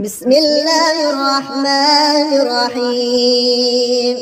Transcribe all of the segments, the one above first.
بسم الله الرحمن الرحيم.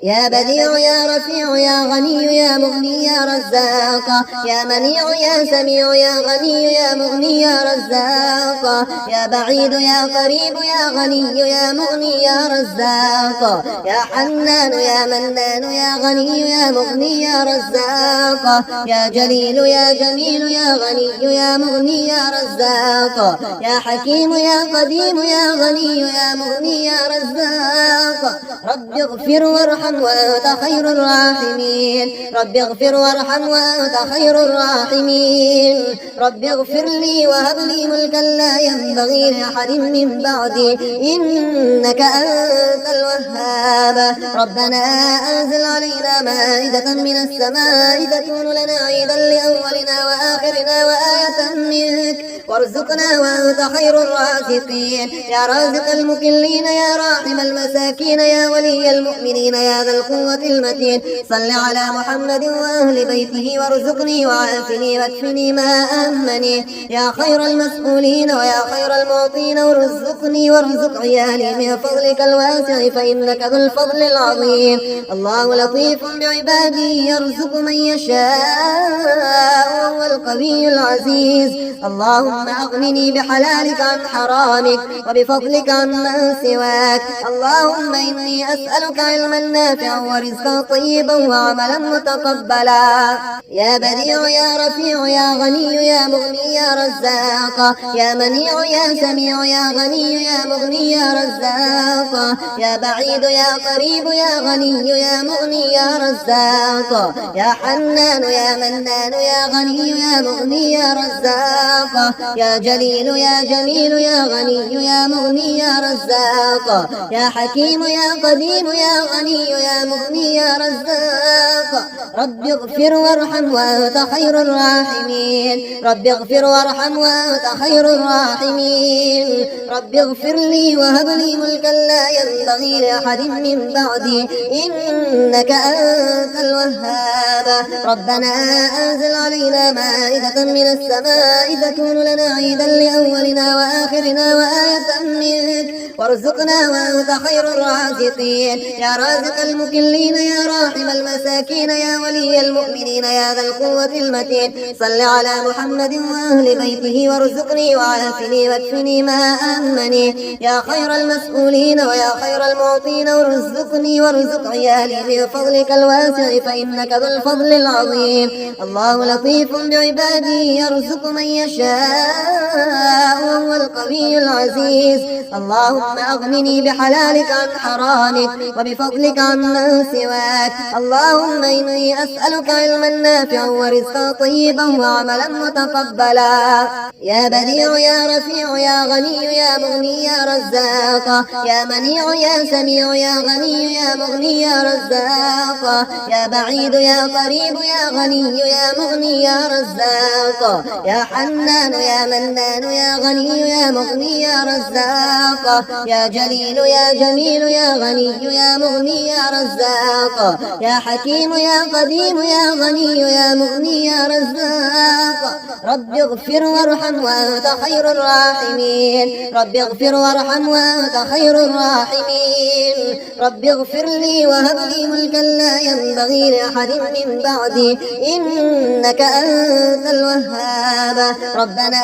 يا بديع يا رفيع يا غني يا مغني يا رزاق، يا منيع يا سميع يا غني يا مغني يا رزاق، يا بعيد يا قريب يا غني يا مغني يا رزاق، يا حنان يا منان يا غني يا مغني يا رزاق، يا جليل يا جميل يا غني يا مغني يا رزاق، يا حكيم يا قديم يا غني يا مغني يا رزاق. رب اغفر وارحم وأنت خير الراحمين، رب اغفر وارحم وأنت خير الراحمين. رب اغفر لي وهب لي ملكا لا ينبغي لأحد من بعدي إنك أنت الوهاب. ربنا أنزل علينا مائدة من السماء تكون لنا عيدا لأولنا وآخرنا وآية منك وارزقنا وأنت خير الرازقين. يا رازق المكلين يا راحم المساكين يا ولي المؤمنين يا ذا القوة المتين، صل على محمد وأهل بيته وارزقني وعافني واكفني ما أهمني يا خير المسؤولين ويا خير المعطين، وارزقني وارزق عيالي من فضلك الواسع فإنك ذو الفضل العظيم. الله لطيف بعباده يرزق من يشاء وهو القوي العزيز. اللهم أغنني بحلالك عن حرامك وبفضلك عن من سواك. اللهم إني أسألك علما نافعا ورزقا طيبا وعملا متقبلا. يا بديع يا رفيع يا غني يا مغني يا رزاق، يا منيع يا سميع يا غني يا مغني يا رزاق، يا بعيد يا قريب يا غني يا مغني يا رزاق، يا حنان يا منان يا غني يا مغني يا رزاق، يا جليل يا جميل يا غني يا مغني يا رزاق، يا حكيم يا قديم يا غني يا مغني يا رزاق. رب اغفر وارحم وأنت خير الراحمين، رب اغفر وارحم وأنت خير الراحمين. رب اغفر لي وهب لي ملكا لا ينبغي لأحد من بعدي إنك أنت الوهاب. ربنا أنزل علينا مائدة من السماء تكون لنا عيدا لأولنا وآخرنا وآية منك وارزقنا وأنت خير الرازقين. يا رازق المكلين يا راحم المساكين يا ولي المؤمنين يا ذا القوة المتين، صل على محمد وأهل بيته وارزقني وعافني واكفني ما أهمني يا خير المسؤولين ويا خير المعطين، وارزقني وارزق عيالي من فضلك الواسع فإنك ذو الفضل العظيم. الله لطيف بعباده يرزق من يشاء وهو القوي العزيز. اللهم أغنني بحلالك عن حرامك وبفضلك عن من سواك. اللهم إني أسألك علما نافعا ورزقا طيبا وعملا متقبلا. يا بديع يا رفيع يا غني يا مغني يا رزاق، يا منيع يا سميع يا غني يا مغني يا رزاق، يا بعيد يا قريب يا غني يا مغني يا رزاق، يا حنان يا منان يا غني يا مغني يا رزاق، يا جليل يا جميل يا غني يا مغني يا رزاق، يا حكيم يا قديم يا غني يا مغني يا رزاق. رب اغفر وارحم وأنت خير الراحمين، رب اغفر وارحم وأنت خير الراحمين. رب اغفر لي وهب لي ملكا لا ينبغي لأحد من بعدي إنك أنت الوهاب. ربنا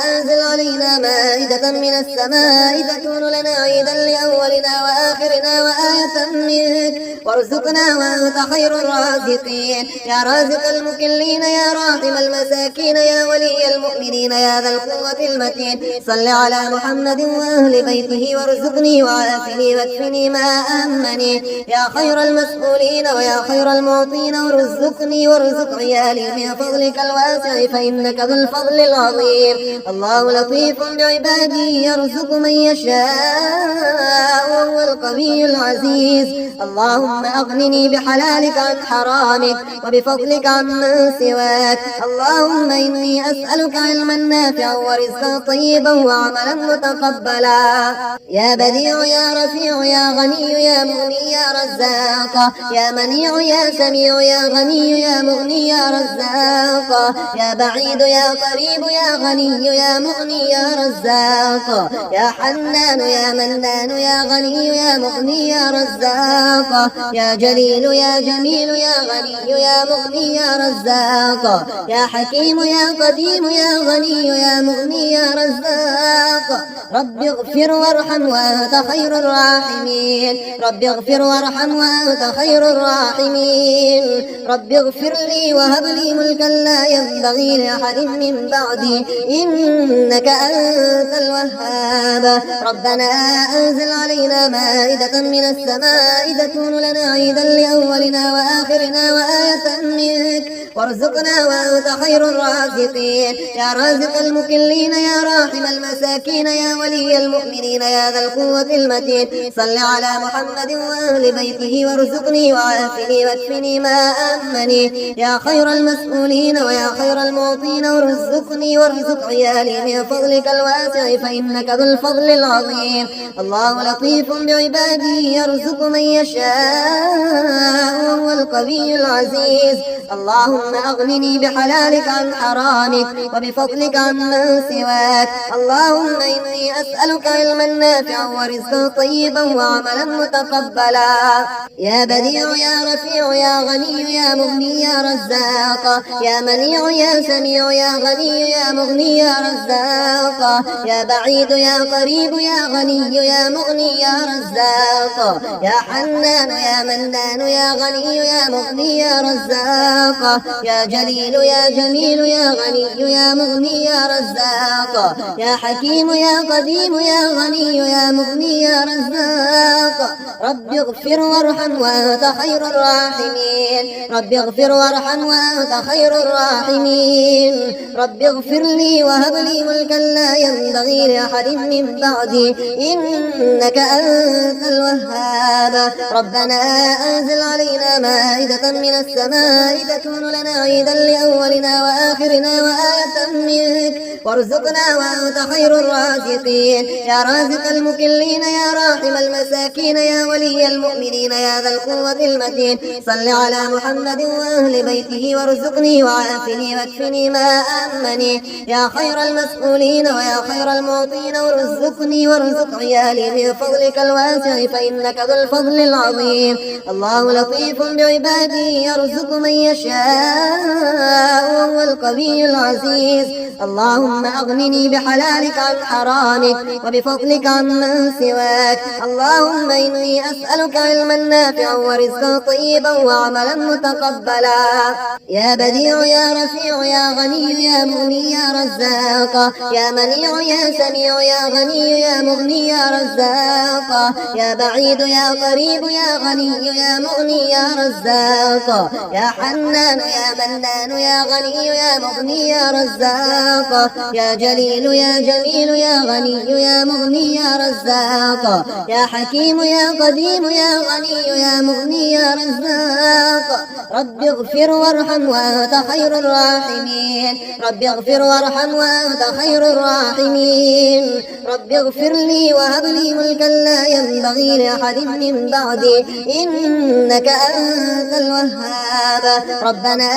أنزل علينا مائدة من السماء تكون لنا عيدا لأولنا وآخرنا وآية منك وارزقنا وأنت خير الرازقين. يا رازق المكلين يا راحم المساكين يا ولي المؤمنين يا ذا القوة المتين، صل على محمد وأهل بيته وارزقني وعافني واكفني ما أهمني يا خير المسؤولين ويا خير المعطين، وارزقني وارزق عيالي من فضلك الواسع فإنك ذو الفضل العظيم. الله لطيف بعباده يرزق من يشاء وهو القوي العزيز. الله اللهم أغنني بحلالك عن حرامك وبفضلك عمن سواك. اللهم إني أسألك علما نافعا ورزقا طيبا وعملا متقبلا. يا بديع يا رفيع يا غني يا مغني يا رزاق، يا منيع يا سميع يا غني يا مغني يا رزاق، يا بعيد يا قريب يا غني يا مغني يا رزاق، يا حنان يا منان يا غني يا مغني يا رزاق، يا جليل يا جميل يا غني يا مغني يا رزاق، يا حكيم يا قديم يا غني يا مغني يا رزاق. رب اغفر وارحم وأنت خير الراحمين، رب اغفر وارحم وأنت خير الراحمين. رب اغفر لي وهب لي ملكا لا ينبغي لأحد من بعدي إنك أنت الوهاب. ربنا أنزل علينا مائدة من السماء تكون لنا عيدا لأولنا وآخرنا وآية منك وارزقنا وأنت خير الرازقين. يا رازق المكلين يا راحم المساكين يا ولي المؤمنين يا ذا القوة المتين، صل على محمد وأهل بيته وارزقني وعافني واكفني ما أمني يا خير المسؤولين ويا خير المعطين، وارزقني وارزق عيالي من فضلك الواسع فإنك ذو الفضل العظيم. الله لطيف بعباده يرزق من يشاء وهو القوي العزيز. اللهم أغنني بحلالك عن حرامك وبفضلك عمن سواك. اللهم إني أسألك علما نافعا ورزقا طيبا وعملا متقبلا. يا بديع يا رفيع يا غني يا مغني يا رزاق، يا منيع يا سميع يا غني يا مغني يا رزاق، يا بعيد يا قريب يا غني يا مغني يا رزاق، يا حنان يا منان يا غني يا مغني يا رزاق، يا جليل يا جميل يا غني يا مغني يا رزاق، يا حكيم يا قديم يا غني يا مغني يا رزاق. رب اغفر وارحم وأنت خير الراحمين، رب اغفر وارحم وأنت خير الراحمين. رب اغفر لي وهب لي ملكا لا ينبغي لأحد من بعدي إنك أنت الوهاب. ربنا أنزل علينا مائدة من السماء تكون لنا عيدا لأولنا وآخرنا وآية منك وارزقنا وأنت خير الرازقين. يا رازق المكلين يا راحم المساكين يا ولي المؤمنين يا ذا القوة المتين، صل على محمد وأهل بيته وارزقني وعافني واكفني ما أمني يا خير المسؤولين ويا خير المعطين، وارزقني وارزق عيالي من فضلك الواسع فإنك ذو الفضل العظيم. الله لطيف بعباده يرزق من يشاء وهو القوي العزيز. اللهم أغنني بحلالك عن حرامك وبفضلك عمن سواك. اللهم إني أسألك علما نافعا ورزقا طيبا وعملا متقبلا. يا بديع يا رفيع يا غني يا مغني يا رزاق، يا منيع يا سميع يا غني يا مغني يا رزاق، يا بعيد يا قريب يا غني يا مغني يا رزاق، يا حنان يا منان يا غني يا مغني يا رزاق، يا جليل يا جميل يا غني يا مغني يا رزاق، يا حكيم يا قديم يا غني يا مغني يا رزاق. رب اغفر وارحم وأنت خير الراحمين، رب اغفر وارحم وأنت خير الراحمين. رب اغفر لي وهب لي ملكا لا ينبغي لأحد من بعدي إنك أنت الوهاب. ربنا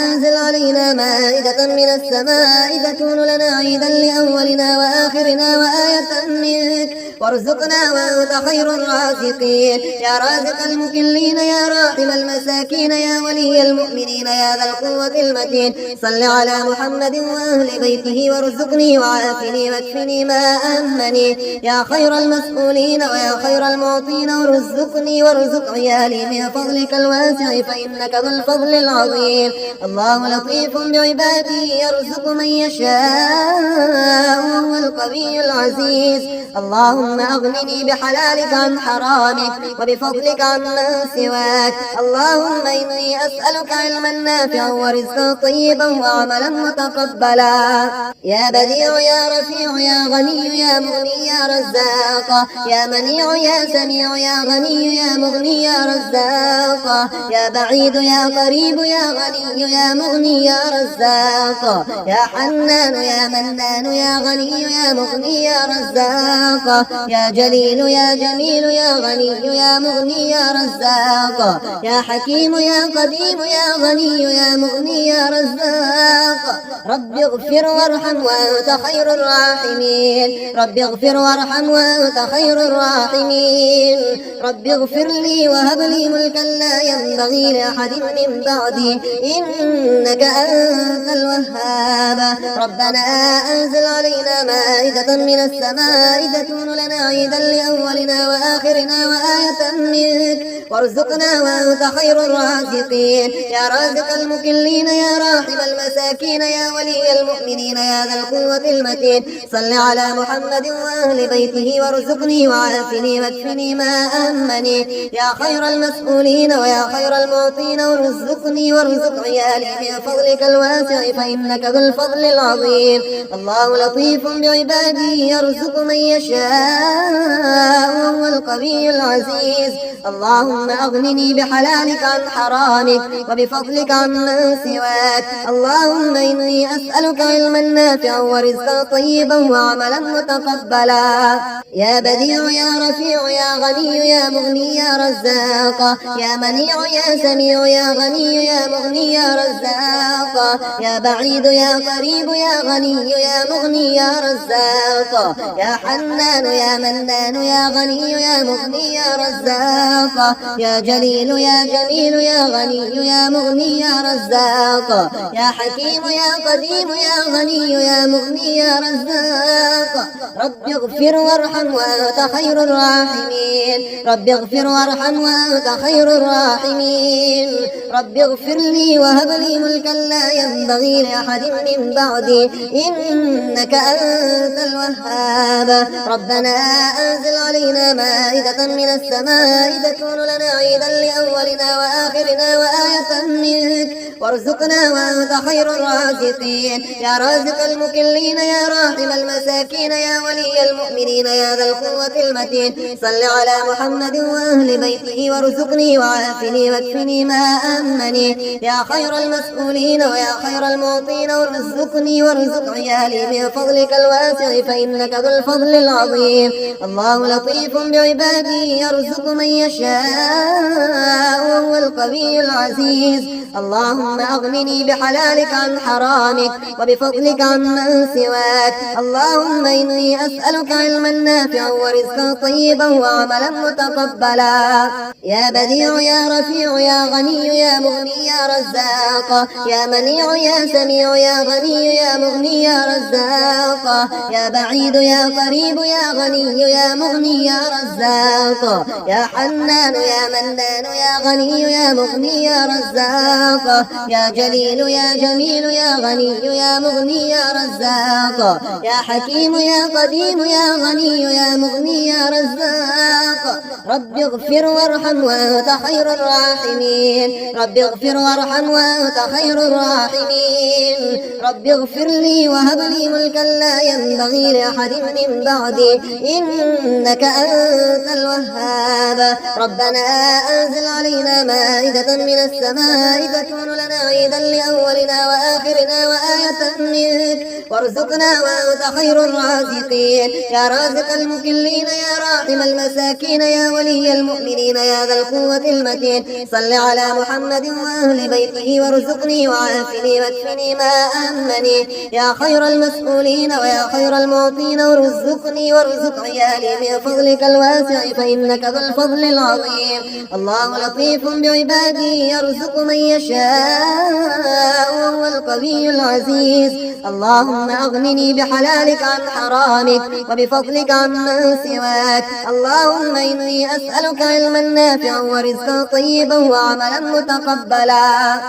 أنزل علينا مائدة من السماء تكون لنا عيدا لأولنا وآخرنا وآية منك وارزقنا وأنت خير الرازقين. يا رازق المكلين يا راحم المساكين يا ولي المؤمنين يا ذا القوة المتين، صل على محمد وأهل بيته وارزقني وعافني واكفني ما أمني يا خير المسؤولين ويا خير المعطين، وارزقني وارزق عيالي من فضلك الواسع فإنك ذو الفضل العظيم. الله لطيف بعباده يرزق من يشاء وهو القوي العزيز. اللهم اللهم أغنني بحلالك عن حرامك وبفضلك عمن سواك. اللهم إني أسألك علما نافعا ورزقا طيبا وعملا متقبلا. يا بديع يا رفيع يا غني يا مغني يا رزاق، يا منيع يا سميع يا غني يا مغني يا رزاق، يا بعيد يا قريب يا غني يا مغني يا رزاق، يا حنان يا منان يا غني يا مغني يا رزاق، يا جليل يا جميل يا غني يا مغني يا رزاق، يا حكيم يا قديم يا غني يا مغني يا رزاق. رب اغفر وارحم وأنت خير الراحمين، رب اغفر وارحم وأنت خير الراحمين. رب اغفر لي وهب لي ملكا لا ينبغي لأحد من بعدي إنك أنت الوهاب. ربنا أنزل علينا مائدة من السماء تكون لنا عيدا لأولنا وآخرنا وآية منك وارزقنا وأنت خير الرازقين. يا رازق المكلين يا راحم المساكين يا ولي المؤمنين يا ذا القوة المتين، صل على محمد وأهل بيته وارزقني وعافني واكفني ما أهمني. يا خير المسؤولين ويا خير المعطين وارزقني وارزق عيالي من فضلك الواسع فإنك ذو الفضل العظيم. الله لطيف بعباده يرزق من يشاء وهو القوي العزيز. اللهم أغنني بحلالك عن حرامك وبفضلك عمن سواك. اللهم إني أسألك علما نافعا ورزقا طيبا وعملا متقبلا. يا بديع يا رفيع يا غني يا مغني يا رزاق، يا منيع يا سميع يا غني يا مغني يا رزاق، يا بعيد يا قريب يا غني يا مغني يا رزاق، يا حنان يا منان يا غني يا مغني يا رزاق، يا جليل يا جميل يا غني يا مغني يا رزاق، يا حكيم يا قديم يا غني يا مغني يا رزاق. رب اغفر وارحم وأنت خير الراحمين، رب اغفر وارحم وأنت خير الراحمين. رب اغفر لي وهب لي ملكا لا ينبغي لأحد من بعدي إنك أنت الوهاب. ربنا أنزل علينا مائدة من السماء تكون لنا عيدا لأولنا وآخرنا وآية منك وارزقنا وأنت خير الرازقين. يا رازق المكلين يا راحم المساكين يا ولي المؤمنين يا ذا القوة المتين، صل على محمد وأهل بيته وارزقني وعافني واكفني ما أهمني. يا خير المسؤولين ويا خير المعطين وارزقني وارزق عيالي من فضلك الواسع فإنك ذو الفضل العظيم. الله لطيف بعباده يرزق من يشاء وهو القوي العزيز. اللهم أغنني بحلالك عن حرامك وبفضلك عمن سواك. اللهم إني أسألك علما نافعا ورزقا طيبا وعملا متقبلا. يا بديع يا رفيع يا غني يا مغني يا رزاق، يا منيع يا سميع يا غني يا مغني يا رزاق، يا بعيد يا قريب يا غني يا مغني يا رزاق، يا حنان يا منان يا غني يا مغني يا رزاق، يا جليل يا جميل يا غني يا مغني يا رزاق، يا حكيم يا قديم يا غني يا مغني يا رزاق. رب اغفر وارحم وأنت خير الراحمين، رب اغفر وارحم وأنت خير الراحمين. رب اغفر لي وهب لي ملكا لا ينبغي لأحد من بعدي إنك أنت الوهاب. ربنا أنزل علينا مائدة من السماء تكون لنا عيدا لأولنا وآخرنا وآية منك وارزقنا وأنت خير الرازقين. يا رازق المكلين يا راحم المساكين يا ولي المؤمنين يا ذا القوة المتين، صل على محمد وأهل بيته وارزقني وعافني واكفني ما أهمني. يا خير المسؤولين ويا خير المعطين وارزقني وارزق عيالي من فضلك الواسع فإنك ذو الفضل العظيم. الله لطيف بعباده يرزق من يشاء وهو القوي العزيز. اللهم أغنني بحلالك عن حرامك وبفضلك عمن سواك. اللهم إني أسألك علما نافعا ورزقا طيبا وعملا متقبلا.